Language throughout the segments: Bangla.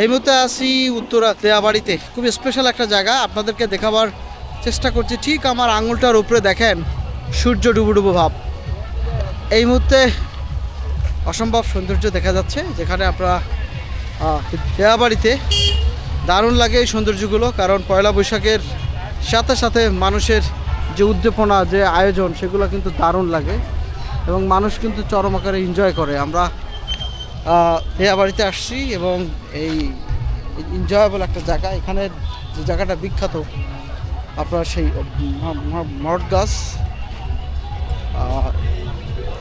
এই মুহূর্তে আছি উত্তরা দেয়াবাড়িতে, খুব স্পেশাল একটা জায়গা আপনাদেরকে দেখাবার চেষ্টা করছি। ঠিক আমার আঙুলটার উপরে দেখেন সূর্য ডুবুডুবু ভাব। এই মুহূর্তে অসম্ভব সৌন্দর্য দেখা যাচ্ছে, যেখানে আপনারা দেয়াবাড়িতে দারুণ লাগে এই সৌন্দর্যগুলো। কারণ পয়লা বৈশাখের সাথে সাথে মানুষের যে উদ্দীপনা, যে আয়োজন, সেগুলো কিন্তু দারুণ লাগে এবং মানুষ কিন্তু চরম আকারে এনজয় করে। আমরা দেয়াবাড়িতে আসছি এবং এই এনজয়েবল একটা জায়গা। এখানে যে জায়গাটা বিখ্যাত আপনার সেই বট গাছ,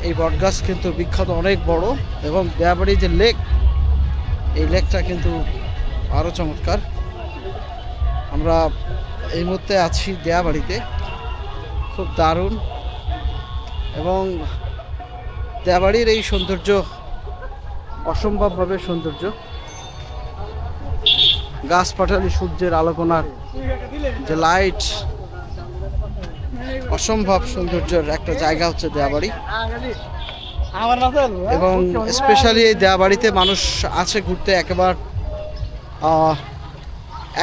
এই বট গাছ কিন্তু বিখ্যাত, অনেক বড়। এবং দেয়াবাড়ি যে লেক, এই লেকটা কিন্তু আরও চমৎকার। আমরা এই মুহূর্তে আছি দেয়াবাড়িতে, খুব দারুণ। এবং দেয়াবাড়ির এই সৌন্দর্য অসম্ভবভাবে সৌন্দর্য। গাছপাঠালি, সূর্যের আলোকনার যে লাইট, অসম্ভব সৌন্দর্যের একটা জায়গা হচ্ছে দেয়াবাড়ি। এবং স্পেশালি এই দেয়াবাড়িতে মানুষ আছে ঘুরতে, একেবারে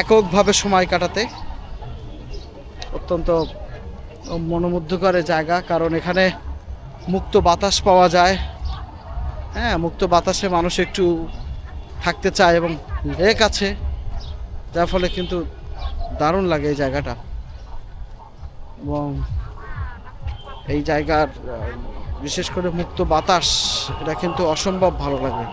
এককভাবে সময় কাটাতে। অত্যন্ত মনোমুগ্ধকর জায়গা, কারণ এখানে মুক্ত বাতাস পাওয়া যায়। হ্যাঁ, মুক্ত বাতাসে মানুষ একটু থাকতে চায় এবং লেক আছে, যার ফলে কিন্তু দারুণ লাগে এই জায়গাটা। এবং এই জায়গার বিশেষ করে মুক্ত বাতাস, এটা কিন্তু অসম্ভব ভালো লাগে।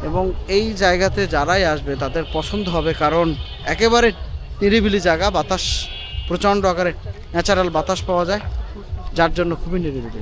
এবং এই জায়গাতে যারাই আসবে তাদের পছন্দ হবে, কারণ একেবারে নিরিবিলি জায়গা, বাতাস প্রচণ্ড আকারে ন্যাচারাল বাতাস পাওয়া যায়, যার জন্য খুবই নিরিবিলি।